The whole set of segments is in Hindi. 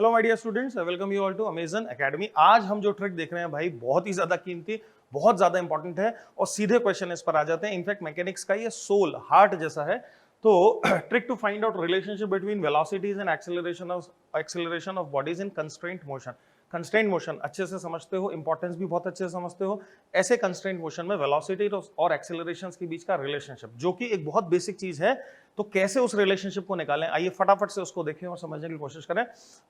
Hello my dear students, I welcome you all to Amazon academy. आज हम जो ट्रिक देख रहे हैं भाई बहुत ही ज्यादा कीमती, बहुत ज्यादा इंपॉर्टेंट है और सीधे क्वेश्चन इस पर आ जाते हैं। इनफैक्ट मैकेनिक्स का ये सोल हार्ट जैसा है। तो trick to find out relationship between velocities and acceleration of bodies in constraint motion. Constraint motion अच्छे से समझते हो, इंपॉर्टेंस भी बहुत अच्छे से समझते हो। ऐसे कंस्ट्रेंट मोशन में वेलोसिटी और एक्सेलरेशन के बीच का रिलेशनशिप, जो कि एक बहुत बेसिक चीज है, तो कैसे उस रिलेशनशिप को निकालें, आइए फटाफट से उसको देखें और समझने की कोशिश करें।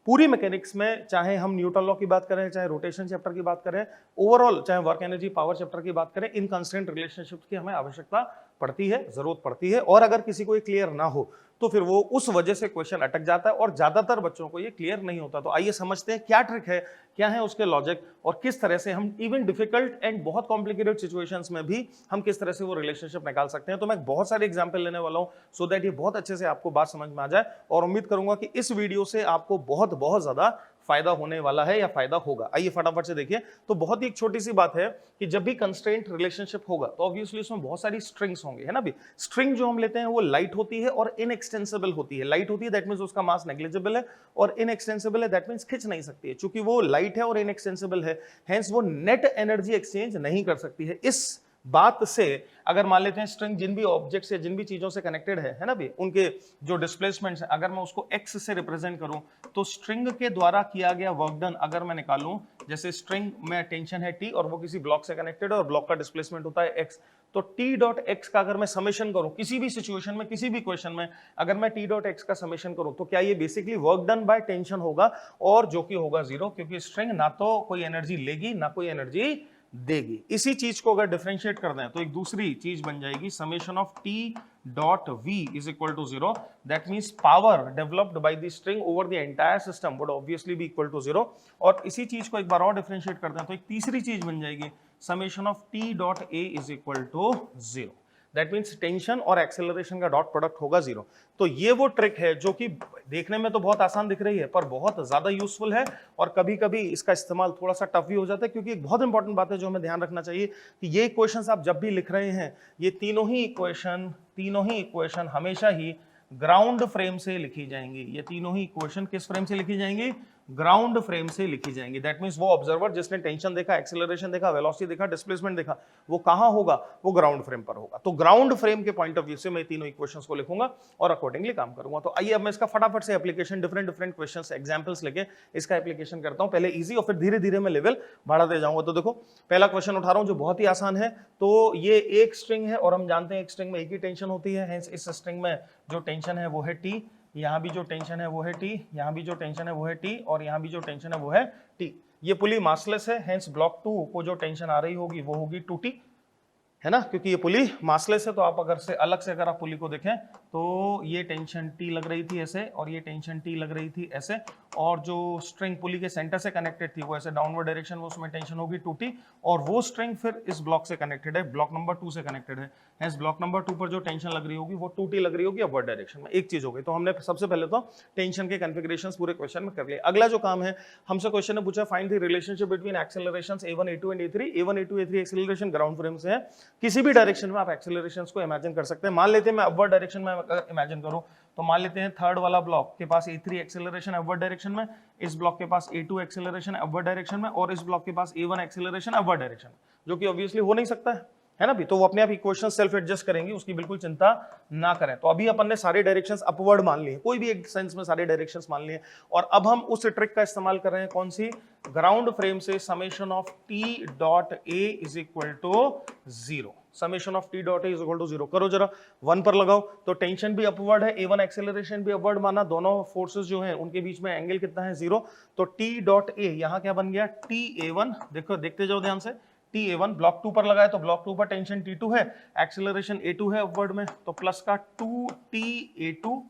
पूरी मैकेनिक्स में चाहे हम न्यूटन लॉ की बात करें, चाहे रोटेशन चैप्टर की बात करें, ओवरऑल चाहे वर्क एनर्जी पावर चैप्टर की बात करें, इन कंस्ट्रेंट रिलेशनशिप्स की हमें आवश्यकता पड़ती है, जरूरत पड़ती है। और अगर किसी को ये क्लियर ना हो तो फिर वो उस वजह से क्वेश्चन अटक जाता है और ज्यादातर बच्चों को ये क्लियर नहीं होता। तो आइए समझते हैं क्या ट्रिक है, क्या है उसके लॉजिक, और किस तरह से हम इवन डिफिकल्ट एंड बहुत कॉम्प्लिकेटेड सिचुएशंस में भी हम किस तरह से वो रिलेशनशिप निकाल सकते हैं। तो मैं बहुत सारे एग्जांपल लेने वाला हूं सो दैट ये बहुत अच्छे से आपको बात समझ में आ जाए, और उम्मीद करूंगा कि इस वीडियो से आपको बहुत बहुत ज्यादा फायदा होने वाला है या फायदा होगा। आइए फटाफट से देखिए। तो बहुत ही एक छोटी सी बात है कि जब भी कंस्ट्रेंट रिलेशनशिप होगा तो ऑब्वियसली उसमें बहुत सारी स्ट्रिंग्स होंगे, है ना भी। स्ट्रिंग जो हम लेते हैं वो लाइट होती है और इनएक्सटेंसिबल होती है। लाइट होती है दैट मींस उसका मास नेग्लिजिबल है, और इनएक्सटेंसिबल है दैट मींस खिंच नहीं सकती है। चूंकि वो लाइट है और इनएक्सटेंसिबल है, हेंस वो नेट एनर्जी एक्सचेंज नहीं कर सकती है। इस बात से अगर मान लेते हैं स्ट्रिंग जिन भी ऑब्जेक्ट से, जिन भी चीजों से कनेक्टेड है ना भी, उनके जो डिस्प्लेसमेंट्स है, अगर मैं उसको एक्स से रिप्रेजेंट करूं तो स्ट्रिंग के द्वारा किया गया वर्क डन अगर मैं निकालूं, जैसे स्ट्रिंग में टेंशन है टी और वो किसी ब्लॉक से कनेक्टेड है और ब्लॉक का डिस्प्लेसमेंट होता है एक्स, तो टी डॉट एक्स का अगर मैं समेशन करूं किसी भी सिचुएशन में, किसी भी क्वेश्चन में अगर मैं टी डॉट एक्स का समेशन करूं तो क्या ये basically work done by tension होगा, और जो कि होगा जीरो, क्योंकि स्ट्रिंग ना तो कोई एनर्जी लेगी ना कोई एनर्जी देगी। इसी चीज को अगर डिफरेंशिएट कर दें तो एक दूसरी चीज बन जाएगी, summation of T dot we is equal to zero. That means power developed by the string over the entire system would obviously be equal to zero. और इसी चीज को एक बार और डिफरेंशिएट कर दें तो एक तीसरी चीज बन जाएगी, summation of T dot A is equal to zero. That means tension और एक्सेलरेशन का डॉट प्रोडक्ट होगा जीरो। तो ये वो ट्रिक है जो कि देखने में तो बहुत आसान दिख रही है पर बहुत ज्यादा यूजफुल है, और कभी कभी इसका इस्तेमाल थोड़ा सा टफ भी हो जाता है, क्योंकि एक बहुत इंपॉर्टेंट बात है जो हमें ध्यान रखना चाहिए कि ये इक्वेशंस आप जब भी लिख रहे हैं, ये तीनों ही इक्वेशन हमेशा ही ग्राउंड फ्रेम से लिखी जाएंगी। ये तीनों ही इक्वेशन किस फ्रेम से लिखी जाएंगी? ग्राउंड फ्रेम से लिखी जाएंगी। दैट मींस वो ऑब्जर्वर जिसने टेंशन देखा, एक्सेलरेशन देखा, वेलोसिटी देखा, डिस्प्लेसमेंट देखा, वो कहां होगा? वो ग्राउंड फ्रेम पर होगा। तो ग्राउंड फ्रेम के पॉइंट ऑफ व्यू से मैं तीनों इक्वेशंस को लिखूंगा और अकॉर्डिंगली काम करूंगा। तो आइए अब मैं इसका फटाफट से एप्लीकेशन, डिफरेंट क्वेश्चंस, एग्जांपल्स लेके इसका एप्लीकेशन करता हूं। पहले इजी और फिर धीरे धीरे मैं लेवल बढ़ाते जाऊंगा। तो देखो पहला क्वेश्चन उठा रहा हूं जो बहुत ही आसान है। तो ये एक स्ट्रिंग है और हम जानते हैं एक स्ट्रिंग में एक ही टेंशन होती है, हेंस इस स्ट्रिंग में जो टेंशन है वो है टी, यहाँ भी जो टेंशन है वो है टी, यहाँ भी जो टेंशन है वो है टी, और यहाँ भी जो टेंशन है वो है टी। ये पुली मासलेस है, हेंस ब्लॉक 2 को जो टेंशन आ रही होगी वो होगी 2t, है ना, क्योंकि ये पुली मासलेस है। तो आप अगर से अलग से अगर आप पुली को देखें तो ये टेंशन टी लग रही थी ऐसे, और ये टेंशन टी लग रही थी ऐसे, और जो स्ट्रिंग पुली के सेंटर से कनेक्टेड थी वो ऐसे डाउनवर्ड डायरेक्शन में, उसमें टेंशन होगी 2t, और वो स्ट्रिंग फिर इस ब्लॉक से कनेक्टेड है, ब्लॉक नंबर 2 से कनेक्टेड है, हेंस ब्लॉक नंबर 2 पर जो टेंशन लग रही होगी वो 2t लग रही होगी अपवर्ड डायरेक्शन में। एक चीज हो गई। तो हमने सबसे पहले तो टेंशन के कॉन्फ़िगरेशंस पूरे क्वेश्चन में कर लिए। अगला जो काम है, हमसे क्वेश्चन ने पूछा find the relationship between accelerations a1 a2 and a3। a1 a2 a3 acceleration ground frame से है, किसी भी डायरेक्शन में आप एक्सेलरेशंस को इमेजिन कर सकते हैं। मान लेते हैं मैं अपवर्ड डायरेक्शन में इमेजिन करूं तो मान लेते हैं थर्ड वाला ब्लॉक के पास a3 एक्सेलरेशन अपवर्ड डायरेक्शन में, इस ब्लॉक के पास a2 एक्सेलरेशन अपवर्ड डायरेक्शन में, और इस ब्लॉक के पास a1 एक्सेलरेशन अपवर्ड डायरेक्शन, जो कि ऑब्वियसली हो नहीं सकता है ना भी। तो वो अपने आप इक्वेशन सेल्फ एडजस्ट करेंगी, उसकी बिल्कुल चिंता ना करें। तो अभी अपन ने सारे डायरेक्शंस अपवर्ड मान लिए, कोई भी एक सेंस में सारे डायरेक्शंस मान लिए, और अब हम उस ट्रिक का इस्तेमाल कर रहे हैं, कौन सी? ग्राउंड फ्रेम से summation of T dot A is equal to zero. Summation of T dot A is equal to zero करो जरा, 1 पर लगाओ। तो टेंशन भी अपवर्ड है, a1 एक्सेलरेशन भी अपवर्ड माना, दोनों फोर्सेस जो हैं उनके बीच में एंगल कितना है? जीरो। तो टी डॉट ए यहां क्या बन गया? TA1। देखो देखते जाओ ध्यान से, TA1 ब्लॉक 2 पर लगाए तो ब्लॉक 2 पर टेंशन T2 है, एक्सेलरेशन A2 है अपवर्ड में, तो प्लस का 2TA2,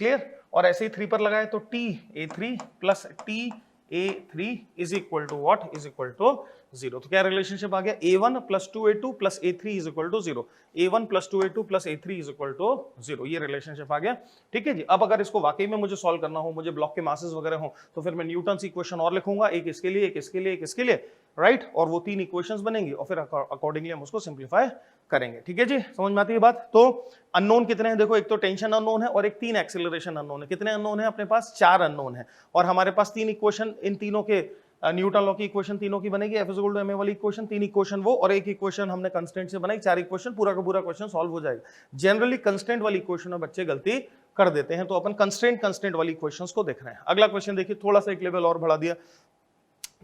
क्लियर। और ऐसे ही 3 पर लगाए तो TA3 plus TA3 is equal to what? Is equal to zero. तो क्या रिलेशनशिप आ गया? a1 plus 2a2 plus a3 is equal to zero. a1 plus 2a2 plus a3 is equal to zero. ये रिलेशनशिप आ गया, ठीक है जी। अब अगर इसको वाकई में मुझे सॉल्व करना हो, मुझे ब्लॉक के मासेस वगैरह हो, तो फिर मैं न्यूटन की इक्वेशन और लिखूंगा, एक इसके लिए, एक इसके लिए, एक इसके लिए। राइट, और वो 3 इक्वेशंस बनेंगी और फिर अकॉर्डिंगली हम उसको सिंप्लीफाई करेंगे। ठीक है जी, समझ में आती है बात। तो अननोन कितने हैं देखो, एक तो टेंशन अननोन है और एक 3 एक्सेलरेशन अननोन है। कितने अननोन है अपने पास? 4 अननोन है, और हमारे पास 3 इक्वेशन, इन तीनों के न्यूटन लॉ की इक्वेशन तीनों की बनेगी, F = ma वाली इक्वेशन, 3 इक्वेशन वो और एक इक्वेशन हमने कंस्टेंट से बनाई, 4 इक्वेशन, पूरा का पूरा क्वेश्चन सॉल्व हो जाएगा। जनरली कंस्टेंट वाली इक्वेशन में बच्चे गलती कर देते हैं, तो अपन कंस्टेंट वाली इक्वेशंस को देख रहे हैं। अगला क्वेश्चन देखिए, थोड़ा सा एक लेवल और बढ़ा दिया,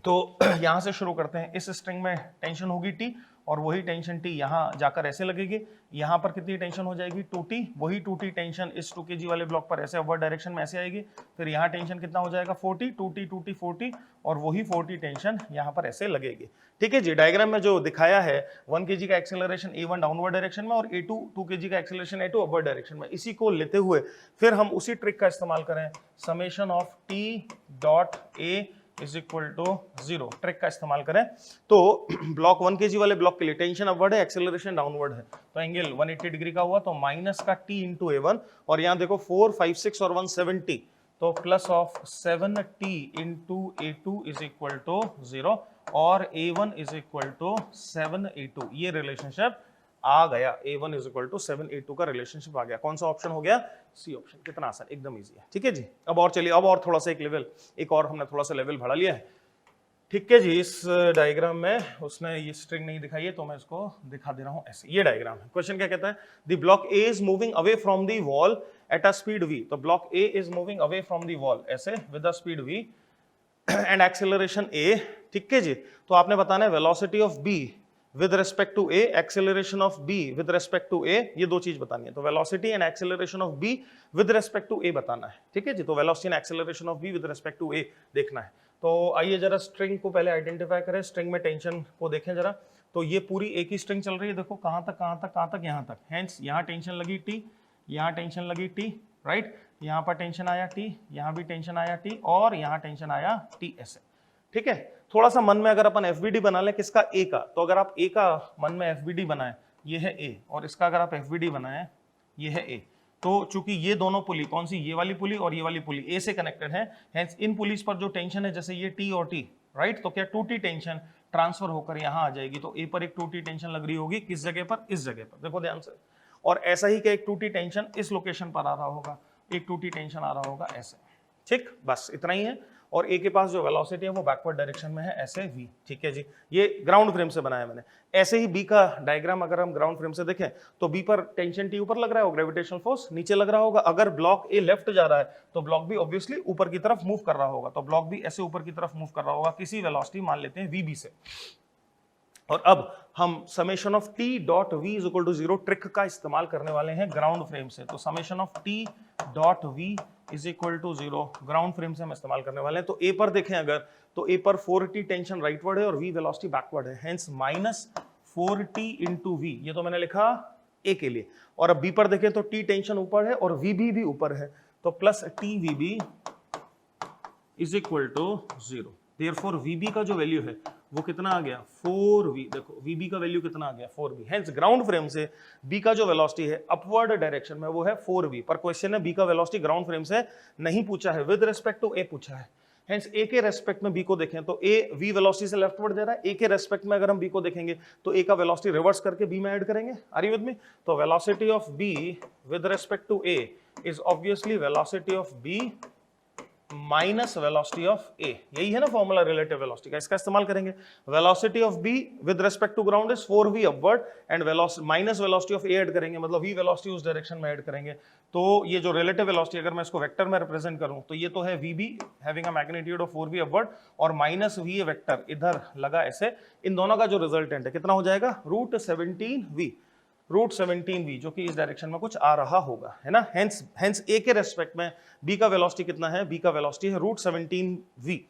तो यहां से शुरू करते हैं। इस स्ट्रिंग में टेंशन होगी T, और वही टेंशन T यहां जाकर ऐसे लगेगी। यहां पर कितनी टेंशन हो जाएगी? 2T। वही 2T टेंशन इस 2 kg वाले ब्लॉक पर ऐसे अपवर्ड डायरेक्शन में ऐसे आएगी। फिर यहां टेंशन कितना हो जाएगा? 4T, 2T, 2T, 4T, और वही 4T टेंशन यहां पर ऐसे लगेगी। ठीक है जी, डायग्राम में जो दिखाया है 1 kg का एक्सेलरेशन A1 डाउनवर्ड डायरेक्शन में और A2 2 kg का एक्सेलरेशन A2 अपवर्ड डायरेक्शन में, इसी को लेते हुए फिर हम उसी ट्रिक का इस्तेमाल करें, summation of T dot A is equal to 0 trick का इस्तेमाल करें। तो ब्लॉक 1 kg वाले ब्लॉक के लिए टेंशन अपवर्ड है, एक्सेलरेशन डाउनवर्ड है, तो एंगल 180 डिग्री का हुआ, तो माइनस का T इंटू A1, और यहाँ देखो 4, 5, 6 और 170, तो plus of 7T into A2 is equal to 0, और A1 is equal to 7A2। ये रिलेशनशिप आ गया, A1 is equal to 7A2 का रिलेशनशिप आ गया। कौन सा ऑप्शन हो गया? C option. कितना आसान, एकदम इजी है। ठीक है जी, अब और चलिए, अब और थोड़ा सा एक और हमने थोड़ा सा लेवल बढ़ा लिया है। ठीक है जी, इस डायग्राम में उसने ये स्ट्रिंग नहीं दिखाई है, तो मैं इसको दिखा दे रहा हूं ऐसे। ये डायग्राम है, क्वेश्चन क्या कहता है? The block A is moving away from the wall at a speed v। तो block A is moving away from the wall ऐसे with a speed v and acceleration a। ठीक है जी, तो आपने बताना है velocity of b with respect to a, acceleration of b with respect to a, ये दो चीज बतानी है। तो velocity and acceleration of b with respect to a बताना है। ठीक है जी, तो velocity and acceleration of b with respect to a देखना है। तो आइए जरा स्ट्रिंग को पहले आइडेंटिफाई करें, स्ट्रिंग में टेंशन को देखें जरा। तो ये पूरी एक ही स्ट्रिंग चल रही है, देखो कहां तक, यहाँ तक। हेंस यहाँ टेंशन लगी T, यहाँ टेंशन लगी T, राइट, यहाँ पर टेंशन आया T, यहाँ भी टेंशन आया T, और यहाँ टेंशन आया T ऐसे। ठीक है, थोड़ा सा मन में अगर अपन FBD बना लें किसका? A का, तो अगर आप A का मन में FBD बनाएं, ये है A, और इसका अगर आप FBD बनाएं, ये है A, तो चूंकि ये दोनों पुली, कौन सी? ये वाली पुली और ये वाली पुली A से कनेक्टेड है, हेंस इन पुलिस पर जो टेंशन है, जैसे ये T और T, राइट, तो क्या 2T टेंशन ट्रांसफर होकर यहाँ आ जाएगी। तो A पर एक 2T टेंशन लग रही होगी, किस जगह पर? इस जगह पर, देखो ध्यान से। और ऐसा ही क्या एक 2T टेंशन इस लोकेशन पर आ रहा होगा, एक 2T टेंशन आ रहा होगा ऐसे। ठीक, बस इतना ही है। और A के पास जो वेलोसिटी है वो बैकवर्ड डायरेक्शन में है ऐसे v। ठीक है जी, ये ग्राउंड फ्रेम से बनाया मैंने। ऐसे ही B का डायग्राम अगर हम ग्राउंड फ्रेम से देखें, तो B पर टेंशन T ऊपर लग रहा है, ग्रेविटेशनल फोर्स नीचे लग रहा होगा। अगर ब्लॉक A लेफ्ट जा रहा है, तो ब्लॉक B ऑब्वियसली ऊपर की तरफ मूव कर रहा होगा, तो ब्लॉक B ऐसे ऊपर की तरफ मूव कर रहा होगा किसी वेलोसिटी, मान लेते हैं VB से। और अब हम summation of T dot V is equal to 0 trick का इस्तेमाल करने वाले हैं ग्राउंड फ्रेम से। तो summation of T dot V is equal to 0 ground frame से हम इस्तेमाल करने वाले हैं। तो A पर देखें अगर, तो A पर 4T टेंशन राइटवर्ड है और V वेलोसिटी बैकवर्ड है, hence minus 4T into V, ये तो मैंने लिखा A के लिए। और अब B पर देखें तो T टेंशन ऊपर है और VB भी ऊपर है, तो plus TVB is equal to 0। Therefore VB का जो वैल्यू है वो कितना आ गया? 4V। देखो VB का वैल्यू कितना आ गया? 4V। हेंस ग्राउंड फ्रेम से B का जो वेलोसिटी है अपवर्ड डायरेक्शन में वो है 4V। पर क्वेश्चन है B का वेलोसिटी ग्राउंड फ्रेम से नहीं पूछा है, विद रिस्पेक्ट टू A पूछा है। हेंस A के रेस्पेक्ट में B को देखें तो A V वेलोसिटी से लेफ्टवर्ड दे रहा है, A के रेस्पेक्ट में अगर हम B को देखेंगे तो A का वेलोसिटी रिवर्स करके B में ऐड करेंगे। Are you with me? तो velocity of B with respect to A is obviously velocity of B minus velocity of A। यही है ना फॉर्मूला रिलेटिव वेलोसिटी का, इसका इस्तेमाल करेंगे। Velocity of B with respect to ground is 4V upward and minus velocity of A add करेंगे, मतलब V वेलोसिटी उस डायरेक्शन में ऐड करेंगे। तो ये जो रिलेटिव वेलोसिटी अगर मैं इसको वेक्टर में रिप्रेजेंट करूं, तो ये तो है VB having a magnitude of 4V upward, और माइनस V वेक्टर इधर लगा ऐसे। इन दोनों का जो रिजल्टेंट है कितना हो जाएगा? √17V, √17V, जो कि इस डायरेक्शन में कुछ आ रहा होगा, है ना। हेंस A के रेस्पेक्ट में B का वेलोसिटी कितना है? B का वेलोसिटी है √17V।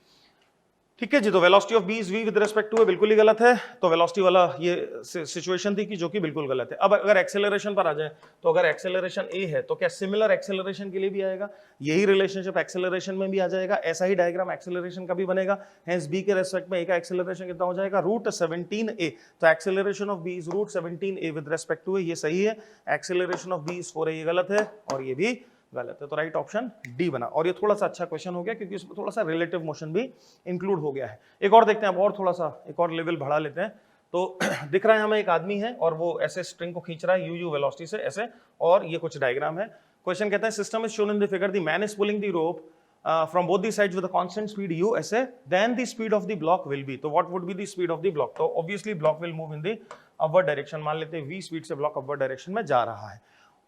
ठीक है जी, तो velocity of B is V with respect to A बिल्कुल ही गलत है, तो वेलोसिटी वाला ये सिचुएशन थी कि जो कि बिल्कुल गलत है। अब अगर एक्सेलरेशन पर आ जाए, तो अगर एक्सेलरेशन A है तो क्या सिमिलर एक्सेलरेशन के लिए भी आएगा? यही रिलेशनशिप एक्सेलरेशन में भी आ जाएगा, ऐसा ही डायग्राम एक्सेलरेशन का भी बनेगा। हेंस B के रेस्पेक्ट में A का एक्सेलरेशन कितना हो जाएगा? √17A। तो acceleration of B is √17A with respect to A, ये सही है। Acceleration of B is 4A, ये गलत है, और ये भी गलत है। तो राइट ऑप्शन डी बना। और ये थोड़ा सा अच्छा क्वेश्चन हो गया क्योंकि इसमें थोड़ा सा रिलेटिव मोशन भी इंक्लूड हो गया है। एक और देखते हैं, अब और थोड़ा सा एक और लेवल बढ़ा लेते हैं। तो दिख रहा है हमें एक आदमी है और वो ऐसे स्ट्रिंग को खींच रहा है यू वेलोसिटी से ऐसे, और ये कुछ डायग्राम है। क्वेश्चन कहता है system is shown in the figure, the man is pulling the rope from both the sides with a constant speed u ऐसे, then the speed of the block will be, तो what would be the speed of the block? तो obviously block will move in the upward direction, मान लेते हैं v स्पीड से ब्लॉक अपवर्ड डायरेक्शन में जा रहा है।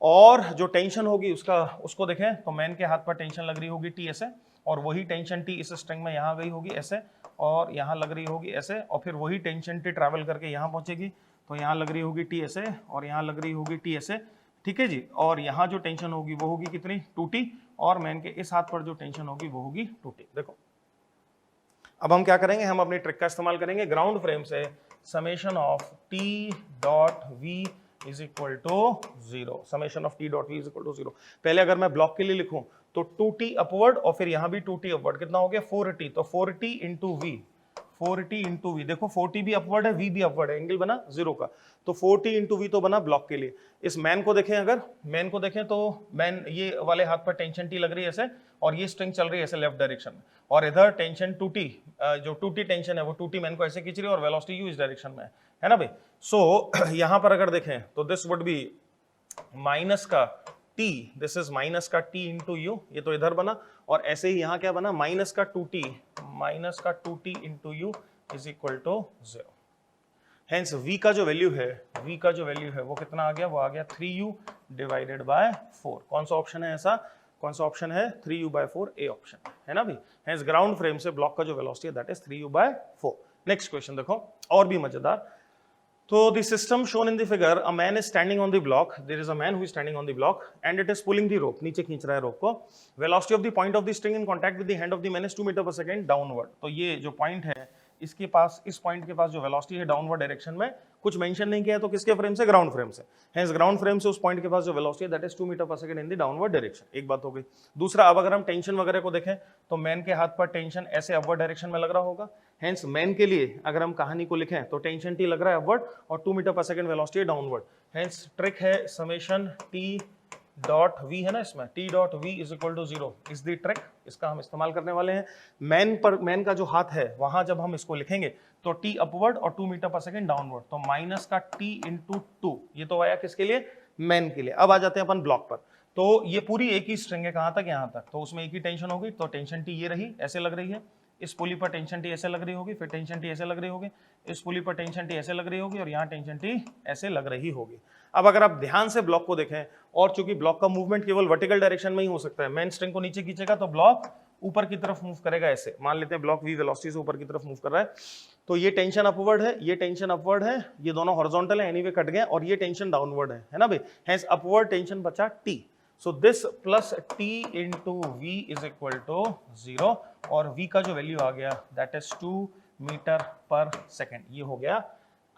और जो टेंशन होगी उसको देखें तो मैन के हाथ पर टेंशन लग रही होगी टी ऐसे, और वही टेंशन टी इस स्ट्रिंग में यहाँ गई होगी ऐसे, और यहाँ लग रही होगी ऐसे, और फिर वही टेंशन टी ट्रैवल करके यहाँ पहुंचेगी, तो यहाँ लग रही होगी टी ऐसे और यहाँ लग रही होगी टी ऐसे, ठीक है जी। और यहाँ जो टेंशन होगी वो होगी कितनी, 2t, और मैन के इस हाथ पर जो टेंशन होगी वो होगी 2t। देखो अब हम क्या करेंगे, हम अपनी ट्रिक का इस्तेमाल करेंगे। ग्राउंड फ्रेम से summation of t dot v is equal to 0, summation of t dot v is equal to 0। पहले अगर मैं ब्लॉक के लिए लिखूं तो 2t अपवर्ड और फिर यहां भी 2t अपवर्ड, कितना हो गया 4t, तो 4t into v, 4t into we, देखो 4t भी अपवर्ड है, v भी अपवर्ड है, एंगल बना 0 का, तो 4t इंटू वी तो बना ब्लॉक के लिए। इस मैन को देखें, अगर मैन को देखें तो मैन ये वाले हाथ पर टेंशन t लग रही है ऐसे, और ये स्ट्रिंग चल रही है ऐसे लेफ्ट डायरेक्शन में, और इधर टेंशन 2t, जो 2t टेंशन है वो 2t मैन को ऐसे खींच रही है और वेलोसिटी u इस डायरेक्शन में है ना भाई। सो यहां पर अगर देखें तो दिस वुड बी माइनस का t, दिस इज माइनस का t इंटू यू, ये तो इधर बना, और ऐसे ही यहाँ क्या बना माइनस का 2t, माइनस का 2t into U is equal to 0। Hence v का जो वैल्यू है, v का जो वैल्यू है वो कितना आ गया, वो आ गया 3u डिवाइडेड बाय 4। कौन सा ऑप्शन है ऐसा, कौन सा ऑप्शन है 3u बाय 4, ए ऑप्शन है ना भाई। हेंस ग्राउंड फ्रेम से ब्लॉक का जो वेलोसिटी है that is 3u by 4। Next question देखो और भी मजेदार। So the system shown in the figure, a man is standing on the block. There is a man who is standing on the block, and it is pulling the rope. नीचे खींच रहा है rope को. Velocity of the point of the string in contact with the hand of the man is 2 meter per second downward. तो ये जो point है, इसके पास, इस point के पास जो velocity है downward direction में, कुछ mention नहीं किया है, तो किसके फ्रेम से, ग्राउंड फ्रेम से। Hence ग्राउंड फ्रेम से उस point के पास जो velocity है that is 2 meter per second in the downward direction। एक बात हो गई। दूसरा, अब अगर हम टेंशन वगैरह को देखें तो मैन के हाथ पर टेंशन ऐसे अपवर्ड डायरेक्शन में लग रहा होगा। हेंस मैन के लिए अगर हम कहानी को लिखें तो टेंशन टी लग रहा है अपवर्ड और 2 मीटर पर second velocity downward. Hence trick है समेशन टी डॉट वी है ना, इसमें T dot we is equal to 0 is the trick. इसका हम इस्तेमाल करने वाले हैं। मैन का जो हाथ है वहां जब हम इसको लिखेंगे तो टी अपवर्ड और 2 मीटर पर सेकंड डाउनवर्ड, तो माइनस का टी इंटू 2, ये तो आया किसके लिए, मैन के लिए। अब आ जाते हैं अपन ब्लॉक पर। तो ये पूरी एक ही स्ट्रिंग है, कहां तक, यहां तक, तो उसमें एक ही टेंशन होगी, तो टेंशन टी ये रही, ऐसे लग रही है। इस पुली पर टेंशन टी ऐसे लग रही होगी, फिर टेंशन टी ऐसे लग रही होगी, इस पुली पर टेंशन टी ऐसे लग रही होगी, और यहाँ टेंशन टी ऐसे लग रही होगी। अब अगर आप ध्यान से ब्लॉक को देखें, और चूंकि ब्लॉक का मूवमेंट केवल वर्टिकल डायरेक्शन में ही हो सकता है, मैन स्ट्रिंग को नीचे खींचेगा तो ब्लॉक ऊपर की तरफ मूव करेगा ऐसे। मान लेते हैं ब्लॉक v वेलोसिटी से ऊपर की तरफ मूव कर रहा है, तो ये टेंशन अपवर्ड है, ये टेंशन अपवर्ड है, ये दोनों हॉरिजॉन्टल है, एनीवे कट गए, और ये टेंशन डाउनवर्ड है ना भाई। हेंस अपवर्ड टेंशन बचा t, so this plus t into v is equal to 0, और v का जो वैल्यू आ गया that is 2 metre per second. ये हो गया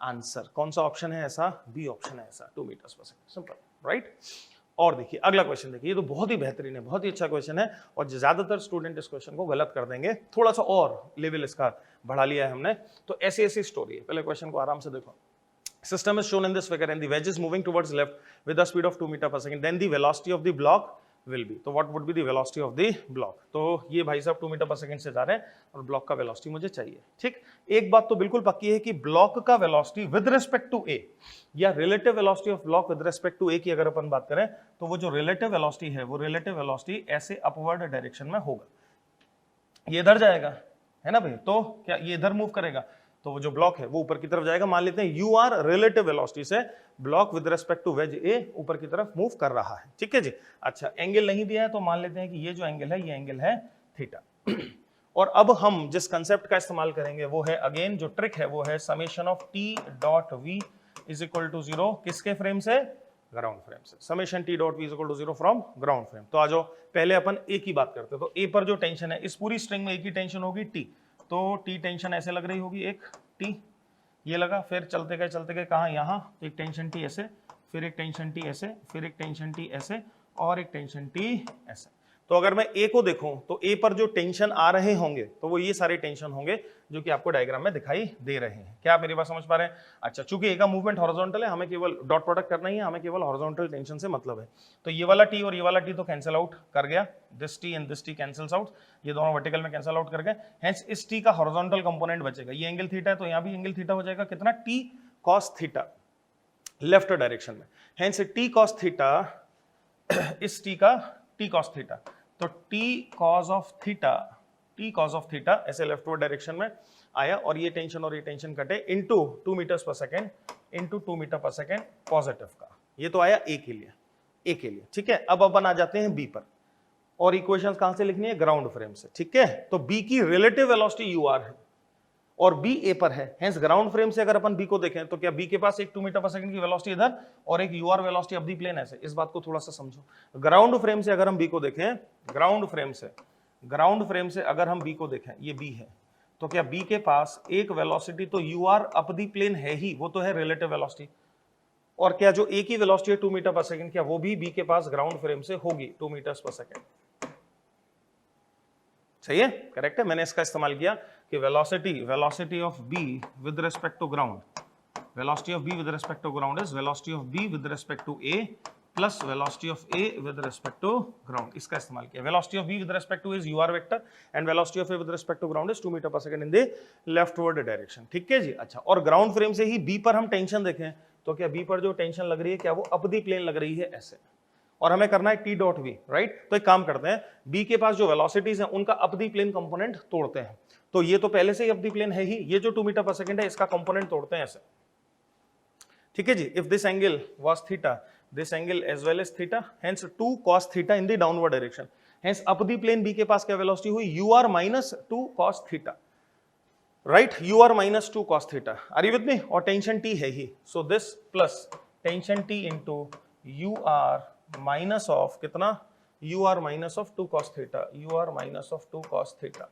आंसर। कौन सा ऑप्शन है ऐसा, बी ऑप्शन है ऐसा, 2 metre per second, simple right. और देखिए अगला क्वेश्चन देखिए, ये तो बहुत ही बेहतरीन है, बहुत ही अच्छा क्वेश्चन है, और ज्यादातर स्टूडेंट इस क्वेश्चन को गलत कर देंगे। थोड़ा सा और लेवल इसका बढ़ा लिया है हमने, तो ऐसी ऐसी स्टोरी है। पहले क्वेश्चन को आराम से देखो। System is shown in this figure and the wedge is moving towards left with a speed of 2 meter per second. Then the velocity of the block will be. तो what would be the velocity of the block? तो ये भाई साहब 2 मीटर पर सेकंड से जा रहे हैं और ब्लॉक का वेलोसिटी मुझे चाहिए। ठीक, एक बात तो बिल्कुल पक्की है कि ब्लॉक का velocity with respect to A, या relative velocity of block with respect to A की अगर अपन बात करें, तो वो जो रिलेटिव वेलोसिटी है, वो रिलेटिव वेलोसिटी ऐसे अपवर्ड डायरेक्शन में होगा। ये इधर जाएगा है ना भाई, तो क्या ये इधर मूव करेगा, तो वो जो ब्लॉक है वो ऊपर की तरफ जाएगा। मान लेते हैं यू आर रिलेटिव वेलोसिटी से block with respect to wedge A ऊपर की तरफ मूव कर रहा है। ठीक है जी। अच्छा, एंगल नहीं दिया है तो मान लेते हैं कि ये जो एंगल है, ये एंगल है थीटा। और अब हम जिस कंसेप्ट का इस्तेमाल करेंगे वो है, अगेन जो ट्रिक है वो है summation of T dot we is equal to 0, किसके फ्रेम से, ग्राउंड फ्रेम से। Summation T dot we is equal to 0 from ground frame. तो आ जाओ, पहले अपन ए की बात करते हैं। तो ए पर जो टेंशन है, इस पूरी स्ट्रिंग में एक ही टेंशन होगी टी, तो टी टेंशन ऐसे लग रही होगी, एक टी ये लगा, फिर चलते गए कहाँ, यहाँ, तो एक टेंशन टी ऐसे, फिर एक टेंशन टी ऐसे, फिर एक टेंशन टी ऐसे, और एक टेंशन टी ऐसे। तो अगर मैं ए को देखूं तो ए पर जो टेंशन आ रहे होंगे तो वो ये सारे टेंशन होंगे जो कि आपको डायग्राम में दिखाई दे रहे हैं। क्या आप मेरी बात समझ पा रहे हैं? अच्छा, चूंकि ए का मूवमेंट हॉरिजॉन्टल है, हमें केवल डॉट प्रोडक्ट करना ही है, हमें केवल हॉरिजॉन्टल टेंशन से मतलब है। तो ये वाला टी और ये वाला टी तो कैंसिल आउट कर गया, this T and this T cancels out, ये दोनों वर्टिकल में कैंसिल आउट कर गए। हेंस इस टी का हॉरिजॉन्टल कंपोनेंट बचेगा, ये एंगल थीटा है तो यहाँ भी एंगल थीटा हो जाएगा, कितना? T cos theta, left direction में। हेंस टी कॉस थीटा इस टी का टी कॉस थीटा, तो टी कॉस ऑफ थीटा ऐसे लेफ्टवर्ड डायरेक्शन में आया और ये टेंशन कटे इनटू 2 मीटर्स पर second into 2 metre per second positive का। ये तो आया ए के लिए, ठीक है। अब अपन आ जाते हैं बी पर, और इक्वेशंस कहां से लिखनी है? ग्राउंड फ्रेम से, ठीक है। तो बी की रिलेटिव वेलोसिटी यूआर है और बी ए पर है। हेंस ग्राउंड फ्रेम से अगर अपन बी को देखें तो क्या बी के पास एक 2 मीटर पर सेकंड की वेलोसिटी इधर और एक U R velocity of the plane ऐसे। इस बात को थोड़ा सा समझो। ग्राउंड फ्रेम से अगर हम बी को देखें, ग्राउंड फ्रेम से अगर हम बी को देखें, ये बी है, तो क्या बी के पास एक वेलोसिटी तो यूआर अप द प्लेन है ही, वो तो है रिलेटिव वेलोसिटी। और क्या जो ए की वेलोसिटी है 2 मीटर पर सेकंड, क्या वो भी बी के पास ग्राउंड फ्रेम से होगी 2 मीटर्स पर सेकंड? सही है, करेक्ट है। मैंने इसका इस्तेमाल किया कि velocity of B with respect to ground, velocity of B with respect to ground is velocity of B with respect to A plus velocity of A with respect to ground. इसका इस्तेमाल किया। Velocity of B with respect to is U R vector and velocity of A with respect to ground is 2 metre पर second in the leftward direction, ठीक है जी। अच्छा, और ग्राउंड फ्रेम से ही बी पर हम टेंशन देखें तो क्या बी पर जो टेंशन लग रही है क्या वो अप द प्लेन लग रही है ऐसे, और हमें करना है टी डॉट वी, राइट। तो एक काम करते हैं, बी के पास जो वेलोसिटीज हैं उनका अप द प्लेन कंपोनेंट तोड़ते हैं। तो ये तो पहले से ही अप द प्लेन है ही, ये जो 2 मीटर पर सेकंड है इसका कंपोनेंट तोड़ते हैं ऐसे, ठीक है जी। If this angle was theta, this angle as well as theta, hence 2 cos theta in the downward direction. Hence up the plane B के पास क्या वेलोसिटी हुई? ur minus 2 cos theta, right. ur minus 2 cos theta, are you with me? और टेंशन t है ही, so this plus tension t into ur minus of कितना? ur minus of 2 cos theta, ur minus of 2 cos theta,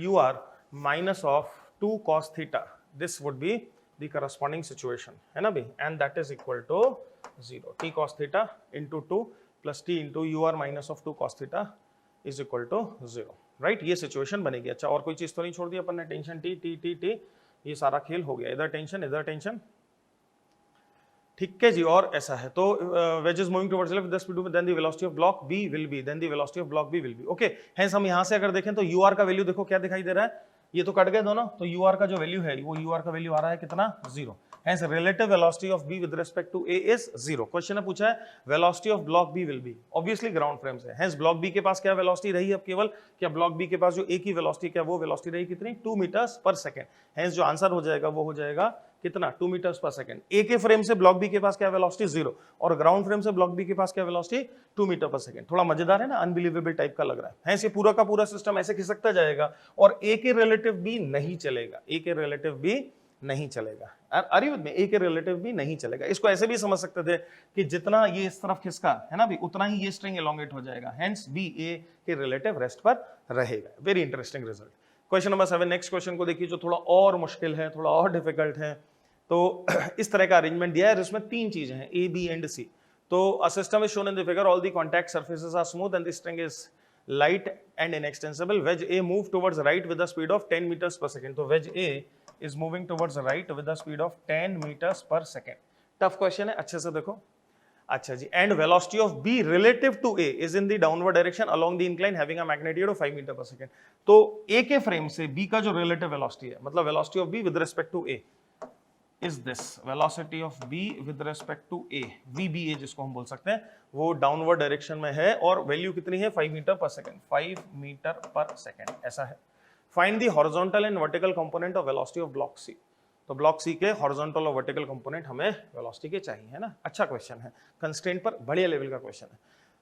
ur minus of 2 cos theta, this would be the corresponding situation, है ना भाई, and that is equal to 0। t cos theta into 2 plus t into ur minus of 2 cos theta is equal to 0, right. ये सिचुएशन बनेगी। अच्छा, और कोई चीज तो नहीं छोड़ दी अपन ने? Tension t t t t, ये सारा खेल हो गया, इधर टेंशन, ठीक है जी। और ऐसा है तो wedge is moving towards left with the speed of then the velocity of block B will be, then the velocity of block B will be, okay। hence हम यहां से अगर देखें तो ur का वैल्यू देखो क्या दिखाई दे रहा है, ये तो कट गए दोनों, तो ur का जो वैल्यू है वो ur का वैल्यू आ रहा है कितना? 0। hence relative velocity of B with respect to A is 0। Question ने पूछा है velocity of block B will be, obviously ground frame से। hence block B के पास क्या वेलोसिटी रही अब केवल? क्या ब्लॉक B के पास जो A की वेलोसिटी क्या वो वेलोसिटी रही कितनी? 2 मीटर्स पर सेकंड। hence जो आंसर हो जाएगा वो हो जाएगा कितना? 2 मीटर्स पर सेकंड। ए के फ्रेम से ब्लॉक बी के पास क्या वेलोसिटी? 0, और ग्राउंड फ्रेम से ब्लॉक बी के पास क्या वेलोसिटी? 2 मीटर पर सेकंड। थोड़ा मजेदार है ना, अनबिलीवेबल टाइप का लग रहा है। ये पूरा का पूरा सिस्टम ऐसे खिसकता जाएगा और ए के रिलेटिव बी नहीं चलेगा, ए के रिलेटिव बी नहीं चलेगा। Are you with me? A के रिलेटिव भी नहीं चलेगा। इसको ऐसे भी समझ सकते थे कि जितना ये इस तरफ खिसका है ना भी, उतना ही ये स्ट्रिंग एलोंगेट हो जाएगा, हेंस बी ए के रिलेटिव रेस्ट पर रहेगा। Very interesting result. Question number 7, next question को देखिए जो थोड़ा और मुश्किल है, थोड़ा और डिफिकल्ट है। तो इस तरह का अरेंजमेंट दिया है, इसमें 3 चीजें हैं, ए बी एंड सी। तो a system is shown in the figure, all the contact surfaces are smooth and the string is light and inextensible. Wedge A move towards right with a speed of 10 meters per second. तो wedge A is moving towards right with a speed of 10 meters per second. Tough question है, अच्छे से देखो। अच्छा जी, and velocity of B relative to A is in the downward direction along the incline having a magnitude of 5 meter per second. तो A के फ्रेम से B का जो relative velocity है, मतलब velocity of B with respect to A is this, velocity of B with respect to A, VBA जिसको हम बोल सकते हैं, वो डाउनवर्ड डायरेक्शन में है और वैल्यू कितनी है? 5 मीटर पर सेकंड, 5 मीटर पर सेकंड, ऐसा है। Find the horizontal and vertical component of velocity of block C. तो ब्लॉक सी के हॉरिजॉन्टल और वर्टिकल कंपोनेंट हमें वेलोसिटी के चाहिए, है ना। अच्छा क्वेश्चन है, कंस्ट्रेंट पर बढ़िया लेवल का क्वेश्चन है।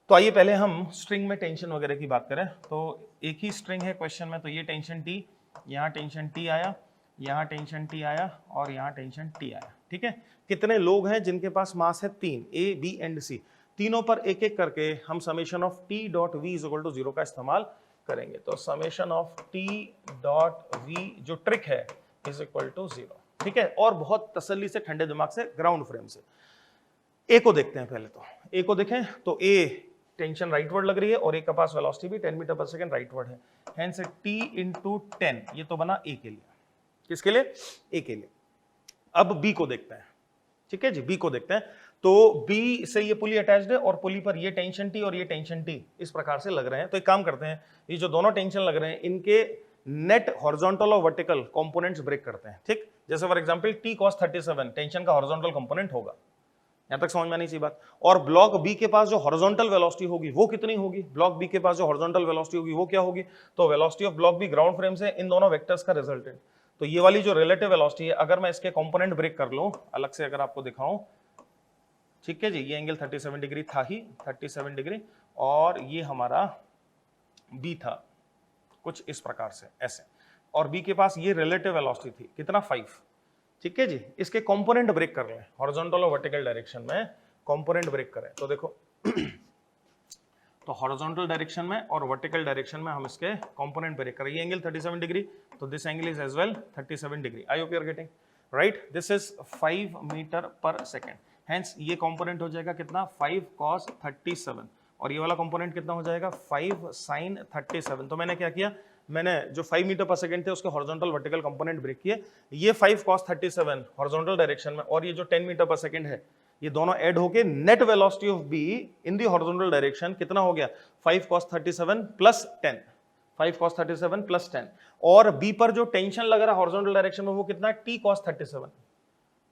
तो आइए पहले हम स्ट्रिंग में टेंशन वगैरह की बात करें। तो एक ही स्ट्रिंग है क्वेश्चन में, तो ये टेंशन टी, यहाँ टेंशन टी आया, यहाँ टेंशन टी आया और यहाँ टेंशन टी आया, ठीक है। कितने लोग हैं जिनके पास मास है? 3, ए बी एंड सी। तीनों पर एक एक करके हम summation of T dot we is equal to 0 का इस्तेमाल करेंगे। तो summation of T dot V जो ट्रिक है इज इक्वल टू 0, ठीक है। और बहुत तसल्ली से ठंडे दिमाग से ग्राउंड फ्रेम से ए को देखते हैं पहले। तो ए को देखें तो ए टेंशन राइटवर्ड लग रही है और एक के पास वेलोसिटी भी 10 मीटर पर सेकंड राइटवर्ड है, हेंस t इंटू 10, ये तो बना a के लिए। किसके लिए? a के लिए। अब b को देखते हैं, ठीक है जी, b को देखते हैं। तो b से ये पुली अटैच्ड है और पुली पर ये टेंशन t और ये टेंशन t इस प्रकार से लग रहे हैं। तो एक काम करते हैं, ये जो दोनों टेंशन लग रहे हैं इनके नेट हॉरिजॉन्टल और वर्टिकल कंपोनेंट्स ब्रेक करते हैं, ठीक। जैसे for example t cos 37 tension का हॉरिजॉन्टल कंपोनेंट होगा, यहां तक समझ में आनी चाहिए बात। और ब्लॉक बी के पास जो हॉरिजॉन्टल वेलोसिटी होगी वो कितनी होगी? ब्लॉक बी के पास जो हॉरिजॉन्टल वेलोसिटी होगी वो क्या होगी? तो velocity of block B ground frame से इन दोनों वेक्टर्स का रिजल्टेंट। तो ये वाली जो रिलेटिव वेलोसिटी है, अगर मैं इसके कंपोनेंट ब्रेक कर लूं, अलग से अगर आपको दिखाऊं, ठीक है जी, ये एंगल 37 डिग्री था ही, 37 डिग्री, और ये हमारा बी था कुछ इस प्रकार से ऐसे, और बी के पास ये रिलेटिव वेलोसिटी थी कितना 5, ठीक है जी। इसके कंपोनेंट ब्रेक कर लें, हॉरिजॉन्टल और वर्टिकल डायरेक्शन में कंपोनेंट ब्रेक करें तो देखो तो हॉरिजॉन्टल डायरेक्शन में और वर्टिकल डायरेक्शन में हम इसके कंपोनेंट ब्रेक करें। ये एंगल 37 डिग्री, तो this angle is as well 37 degree. I hope you are getting right. This is 5 metre per second, hence ये कंपोनेंट हो जाएगा कितना 5 cos 37, और ये वाला कंपोनेंट कितना हो जाएगा 5 sin 37। तो मैंने क्या किया, मैंने जो 5 मीटर पर सेकंड थे उसके हॉरिजॉन्टल वर्टिकल कंपोनेंट ब्रेक किए, ये 5 cos 37 हॉरिजॉन्टल डायरेक्शन में और ये जो 10 मीटर पर सेकंड है ये दोनों ऐड होके net velocity of be in the horizontal direction कितना हो गया 5 cos 37 प्लस 10, 5 cos 37 प्लस 10, और बी पर जो टेंशन लग रहा है हॉरिजॉन्टल डायरेक्शन में वो कितना है t cos 37।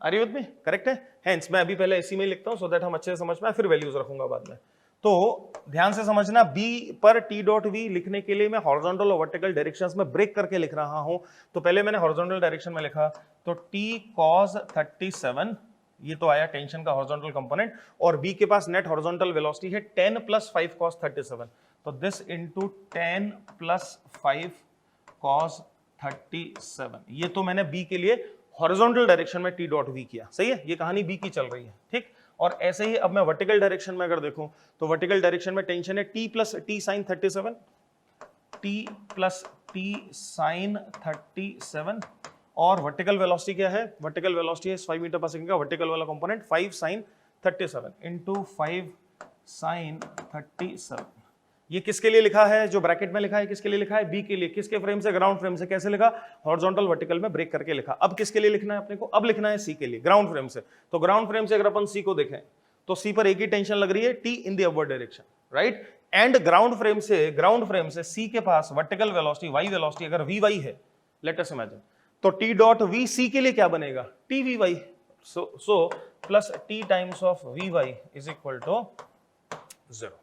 Are you with me? Correct है। हेंस मैं अभी पहले इसी में लिखता हूं सो दैट हम अच्छे से समझ पाए, फिर वैल्यूज रखूंगा बाद में। तो ध्यान से समझना, b पर t डॉट v लिखने के लिए मैं हॉरिजॉन्टल और वर्टिकल डायरेक्शंस में ब्रेक करके लिख रहा हूं। तो पहले मैंने हॉरिजॉन्टल डायरेक्शन में लिखा, तो t cos 37, ये तो आया टेंशन का हॉरिजॉन्टल कंपोनेंट, और b के पास नेट हॉरिजॉन्टल वेलोसिटी है 10 प्लस 5 cos 37, तो दिस इनटू 10 प्लस 5 cos 37। ये तो मैंने b के लिए हॉरिजॉन्टल डायरेक्शन में t डॉट v किया, सही है। ये कहानी b की चल रही है, ठीक। और ऐसे ही अब मैं वर्टिकल डायरेक्शन में अगर देखूं तो वर्टिकल डायरेक्शन में टेंशन है t plus t sin 37, t plus t sin 37, और वर्टिकल वेलोसिटी क्या है? वर्टिकल वेलोसिटी है 5 मीटर पर सेकंड का वर्टिकल वाला कंपोनेंट 5 sin 37 इंटू 5 sin 37। ये किसके लिए लिखा है? जो ब्रैकेट में लिखा है किसके लिए लिखा है? बी के लिए। किसके फ्रेम से? ग्राउंड फ्रेम से। कैसे लिखा? हॉरिजॉन्टल वर्टिकल में ब्रेक करके लिखा। अब किसके लिए लिखना है अपने को? अब लिखना है सी के लिए, ग्राउंड फ्रेम से। तो ग्राउंड फ्रेम से अगर अपन सी को देखें तो सी पर एक ही टेंशन लग रही है, T in the upward direction, right. And ground frame से सी के पास वर्टिकल वेलोसिटी वाई वेलोसिटी अगर वी वाई है, लेट अस इमेजिन, तो टी डॉट वी सी के लिए क्या बनेगा? T V Y. So plus T times of V Y is equal to 0।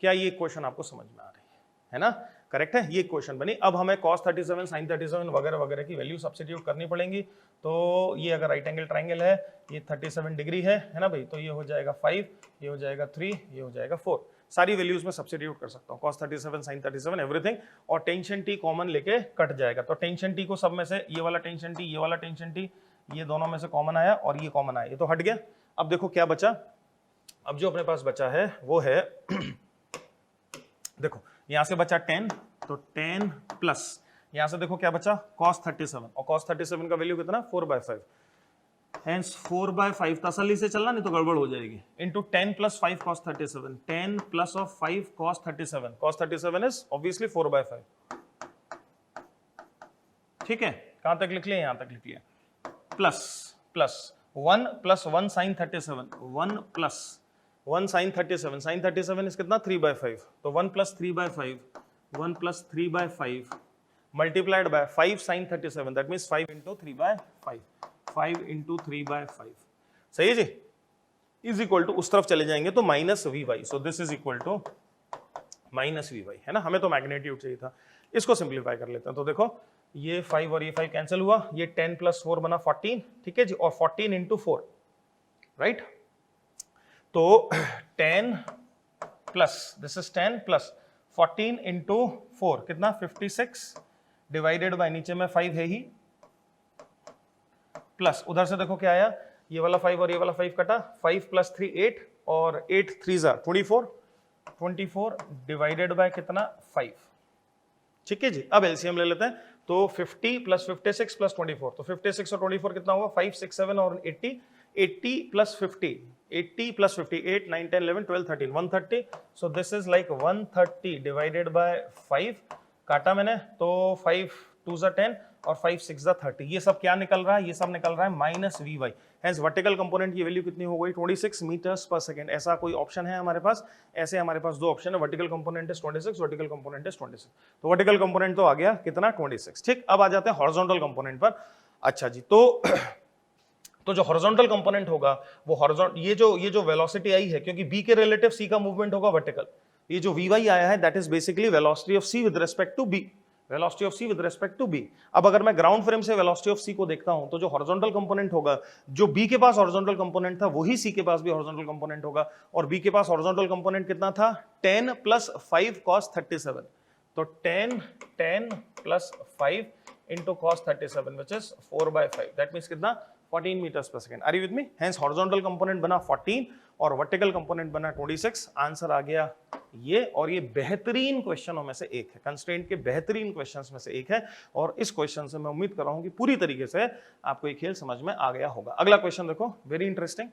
क्या ये क्वेश्चन आपको समझ में आ रही है ना? करेक्ट है, ये क्वेश्चन बनी। अब हमें cos 37 sin 37 वगैरह वगैरह की वैल्यू सब्स्टिट्यूट करनी पड़ेंगी। तो ये अगर राइट एंगल ट्राइंगल है, ये 37 डिग्री है ना भाई, तो ये हो जाएगा 5, ये हो जाएगा 3, ये हो जाएगा 4। सारी वैल्यूज में सब्स्टिट्यूट कर सकता हूँ, cos 37 sin 37 एवरीथिंग, और टेंशन टी कॉमन लेके कट जाएगा। तो टेंशन टी को सब में से, ये वाला टेंशन टी, ये वाला टेंशन टी, ये दोनों में से कॉमन आया और ये कॉमन आया, ये तो हट गया। अब देखो क्या बचा। अब जो अपने पास बचा है वो है देखो यहां से बचा 10, तो 10 प्लस यहां से देखो क्या बचा cos 37, और cos 37 का वैल्यू कितना 4/5, हेंस 4/5 तसल्ली से चलना नहीं तो गड़बड़ हो जाएगी, into 10 plus 5 cos 37, 10 plus of 5 cos 37, cos 37 is obviously 4/5, ठीक है। कहां तक लिख लिया? यहां तक लिख लिया। Plus 1 plus 1 sin 37, 1 plus 1 sin 37, sin 37 is कितना 3/5, तो 1 plus 3/5, 1 plus 3/5 multiplied by 5 sin 37, that means 5 into 3/5, 5 into 3/5, सही है जी, इज इक्वल टू, उस तरफ चले जाएंगे तो minus v Y, so this is equal to minus v Y, है ना। हमें तो मैग्नीट्यूड चाहिए था, इसको सिंप्लीफाई कर लेते हैं। तो देखो ये 5 और ये 5 कैंसिल हुआ, ये 10 प्लस 4 बना 14, ठीक है जी, और 14 इंटू 4, राइट। तो 10 plus this is 10 plus 14 into 4 कितना 56 डिवाइडेड बाय, नीचे में 5 है ही, प्लस उधर से देखो क्या आया, ये वाला 5 और ये वाला 5 कटा, 5 प्लस 3 8, और 8 3 24, 24 डिवाइडेड बाय कितना 5, ठीक है जी। अब एलसीएम ले लेते हैं, तो 50 प्लस 56 प्लस 24, तो 56 और 24 कितना हुआ 5 6 7 और 80, 80 plus 50, 80 plus 50, 8, 9, 10, 11, 12, 13, 130. So this is like 130 divided by 5. काटा मैंने तो 5 2 जा 10 और 5 6 जा 30. ये सब क्या निकल रहा है? ये सब निकल रहा है minus v y. Hence vertical component की वैल्यू कितनी हो गई? 26 मीटर्स पर सेकेंड. ऐसा कोई ऑप्शन है हमारे पास? ऐसे हमारे पास दो ऑप्शन है. Vertical component is 26, vertical component is 26. तो वर्टिकल कंपोनेंट तो आ गया कितना? 26. ठीक, अब आ जाते हैं हॉरिजॉन्टल कंपोनेंट पर. अच्छा जी, तो जो हॉरिजॉन्टल कंपोनेंट होगा वो हॉरिजॉन्टल, ये जो वेलोसिटी आई है, क्योंकि बी के रिलेटिव सी का मूवमेंट होगा वर्टिकल. ये जो वी वाई आया है that is basically velocity of c with respect to b. Velocity of c with respect to b. अब अगर मैं ग्राउंड फ्रेम से वेलोसिटी ऑफ सी को देखता हूं तो जो हॉरिजॉन्टल कंपोनेंट होगा, जो बी के पास हॉरिजॉन्टल कंपोनेंट था वही सी के पास भी हॉरिजॉन्टल कंपोनेंट होगा. और बी के पास हॉरिजॉन्टल कंपोनेंट कितना था? 10 प्लस 5 cos 37. तो 10 plus 5 into cos 37 which is 4/5. That means कितना? 14 meters per second. Are you with me? Hence horizontal component बना 14 और vertical component बना 26. आंसर आ गया ये. और ये बेहतरीन क्वेश्चनों में से एक है, कंस्ट्रेंट के बेहतरीन क्वेश्चंस में से एक है. और इस क्वेश्चन से मैं उम्मीद कर रहा हूं कि पूरी तरीके से आपको ये खेल समझ में आ गया होगा. अगला क्वेश्चन देखो, वेरी इंटरेस्टिंग.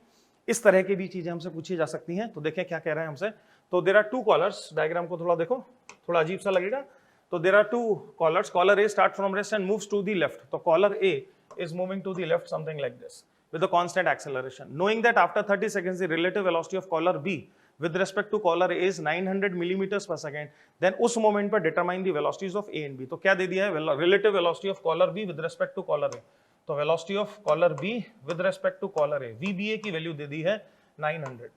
इस तरह की भी चीजें हमसे पूछी जा सकती हैं. तो देखें क्या कह रहे हैं हमसे. तो there are two collars. Diagram को थोड़ा देखो, थोड़ा अजीब सा लगेगा. So there are two collars. Collar A starts from rest and moves to the left. So collar A is moving to the left something like this with a constant acceleration. Knowing that after 30 seconds the relative velocity of collar B with respect to collar A is 900 millimeters per second, then उस moment पर determine the velocities of A and B. तो क्या दे दिया है? Relative velocity of collar B with respect to collar A. तो velocity of collar B with respect to collar A, VBA की वैल्यू दे दी है 900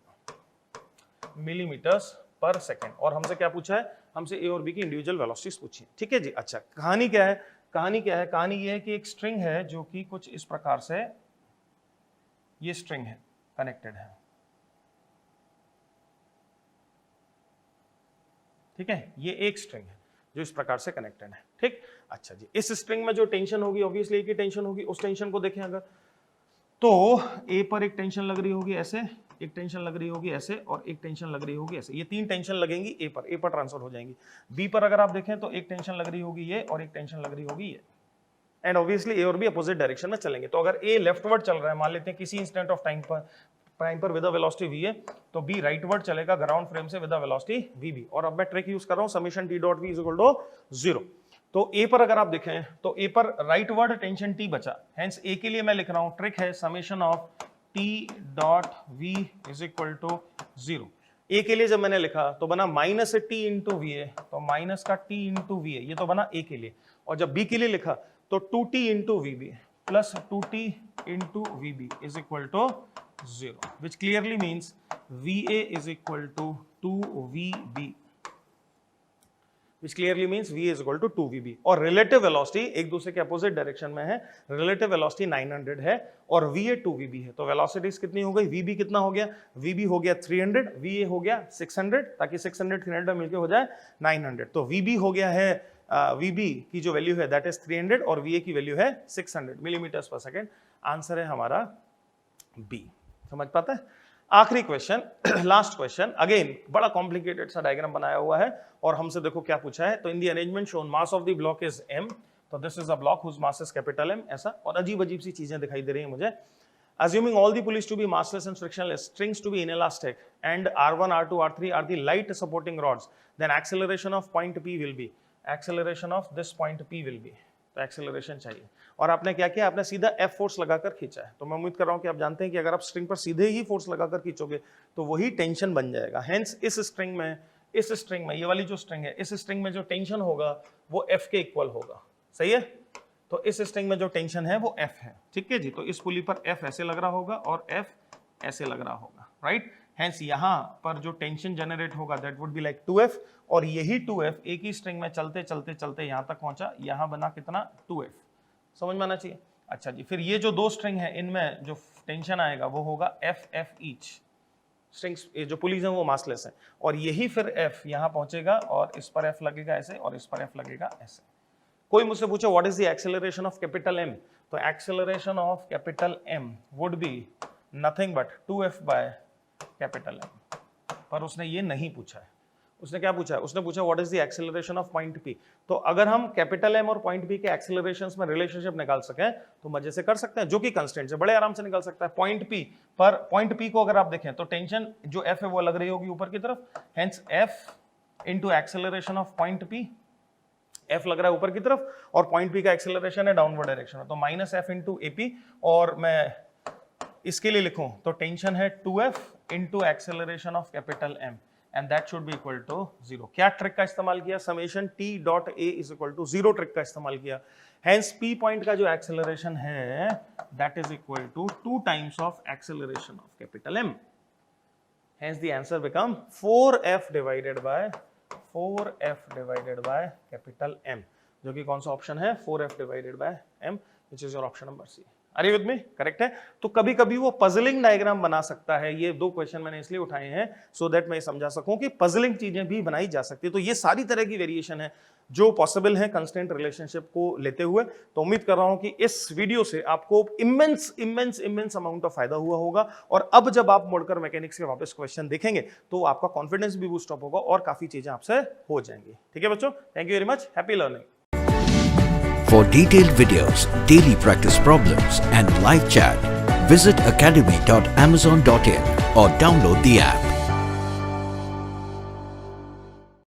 मिलीमीटर्स पर सेकेंड. और हमसे क्या पूछा है? हमसे ए और बी की इंडिविजुअल वेलोसिटीज पूछी है. ठीक है जी. अच्छा, कहानी क्या है? कहानी ये है कि एक स्ट्रिंग है जो कि कुछ इस प्रकार से, ये स्ट्रिंग है, कनेक्टेड है. ठीक है, ये एक स्ट्रिंग है जो इस प्रकार से कनेक्टेड है. ठीक. अच्छा जी, इस स्ट्रिंग में जो टेंशन होगी ऑब्वियसली एक ही टेंशन होगी. उस टेंशन को देखें अगर, तो ए पर एक टेंशन लग रही होगी ऐसे, एक टेंशन लग रही होगी ऐसे, और एक टेंशन लग रही होगी ऐसे. ये तीन टेंशन लगेंगी ए पर ट्रांसफर हो जाएंगी. बी पर अगर आप देखें तो एक टेंशन लग रही होगी ये और एक टेंशन लग रही होगी ये. एंड ऑब्वियसली ए और बी अपोजिट डायरेक्शन में चलेंगे. तो अगर ए लेफ्टवर्ड चल रहा है, मान लेते हैं किसी इंस्टेंट ऑफ टाइम पर विद अ वेलोसिटी वी है, तो बी राइटवर्ड चलेगा ग्राउंड फ्रेम से with a velocity v b. और अब मैं ट्रिक यूज कर रहा हूं, summation T dot we is equal to 0. तो ए पर अगर आप देखें तो ए पर राइटवर्ड टेंशन टी बचा. हेंस ए के लिए मैं लिख रहा हूं, ट्रिक है summation of T dot we is equal to 0. A के लिए जब मैंने लिखा तो बना minus t into v a, तो माइनस का टी इंटू वी ए, ये तो बना ए के लिए. और जब बी के लिए लिखा तो 2t into v b plus 2t into v b is equal to 0, which clearly means v a is equal to 2vb, which clearly means v is equal to 2vb. और relative velocity एक दूसरे के अपोजिट डायरेक्शन में है. relative velocity 900 है और va 2vb है. तो velocities कितनी हो गई? vb कितना हो गया? vb हो गया 300, va हो गया 600, ताकि 600 300 मिलके हो जाए 900. तो vb हो गया है, vb की जो वैल्यू है दैट इज 300 और va की वैल्यू है 600 मिलीमीटर्स पर सेकेंड. आंसर है हमारा बी. समझ पाता है? आखिरी क्वेश्चन, लास्ट क्वेश्चन. अगेन बड़ा कॉम्प्लिकेटेड सा डायग्राम बनाया हुआ है और हमसे देखो क्या पूछा है. तो in the arrangement shown mass of the block is m. तो this is a block whose mass is capital M. ऐसा, और अजीब अजीब सी चीजें दिखाई दे रही हैं मुझे. Assuming all the pulleys to be massless and frictionless, strings to be inelastic, and R1, R2, R3 are the light supporting rods, then acceleration of point P will be. Acceleration of this point P will be. तो एक्सेलरेशन चाहिए. और आपने क्या किया? आपने सीधा F फोर्स लगाकर खींचा है. तो मैं उम्मीद कर रहा हूं कि आप जानते हैं कि अगर आप स्ट्रिंग पर सीधे ही फोर्स लगाकर खींचोगे तो वही टेंशन बन जाएगा. हेंस इस स्ट्रिंग में ये वाली जो स्ट्रिंग है, इस स्ट्रिंग में जो टेंशन होगा वो F के इक्वल होगा. सही है? तो इस स्ट्रिंग में जो टेंशन है वो F है. ठीक है जी. तो इस पुली पर F ऐसे लग रहा होगा और F ऐसे लग रहा होगा. राइट. हेंस यहां पर जो टेंशन जनरेट होगा that would be like 2F, और यही 2F एक ही स्ट्रिंग में चलते चलते चलते यहां तक पहुंचा. यहां बना कितना? 2F. समझ में आना चाहिए. अच्छा जी. फिर ये जो दो स्ट्रिंग है इनमें जो टेंशन आएगा वो होगा F ईच. स्ट्रिंग्स जो पुलीज हैं वो मासलेस है, और यही फिर F यहां पहुंचेगा और इस पर F लगेगा ऐसे और इस पर F लगेगा ऐसे. कोई मुझसे पूछे what is the acceleration of capital M, तो acceleration of capital M would be nothing but 2F by capital M. पर उसने ये नहीं पूछा है. उसने क्या पूछा है? उसने पूछा what is the acceleration of point P. तो अगर हम कैपिटल एम और पॉइंट पी के एक्सेलरेशंस में रिलेशनशिप निकाल सकें तो मजे से कर सकते हैं, जो कि कंस्टेंट से बड़े आराम से निकल सकता है। पॉइंट पी पर, पॉइंट पी को अगर आप देखें तो टेंशन जो एफ है वो लग रही होगी ऊपर की तरफ, hence F into acceleration of point P, F लग रहा है ऊपर की तरफ और पॉइंट पी का एक्सेलरेशन है डाउनवर्ड डायरेक्शन में, तो माइनस एफ इंटू एपी, और मैं इसके लिए लिखूं तो टेंशन है 2f into acceleration of capital m and that should be equal to 0। क्या ट्रिक का इस्तेमाल किया? Summation t dot a is equal to 0 trick का इस्तेमाल किया। हेंस p पॉइंट का जो एक्सेलरेशन है that is equal to 2 times of acceleration of capital m। Hence the answer become 4f divided by capital m, जो कि कौन सा ऑप्शन है? 4f divided by m, which is your option number c. अरे विद मी, करेक्ट है। तो कभी कभी वो पजलिंग डायग्राम बना सकता है। ये 2 क्वेश्चन मैंने इसलिए उठाए हैं सो दैट मैं समझा सकूं कि पजलिंग चीजें भी बनाई जा सकती है। तो ये सारी तरह की वेरिएशन है जो पॉसिबल है कंस्टेंट रिलेशनशिप को लेते हुए। तो उम्मीद कर रहा हूं कि इस वीडियो से आपको इमेंस अमाउंट ऑफ फायदा हुआ होगा, और अब जब आप मुड़कर मैकेनिक्स के वापस क्वेश्चन देखेंगे तो आपका कॉन्फिडेंस भी बूस्ट अप होगा और काफी चीजें आपसे हो जाएंगी। ठीक है बच्चों, thank you very much, happy learning. For detailed videos, daily practice problems and live chat, visit academy.amazon.in or download the app.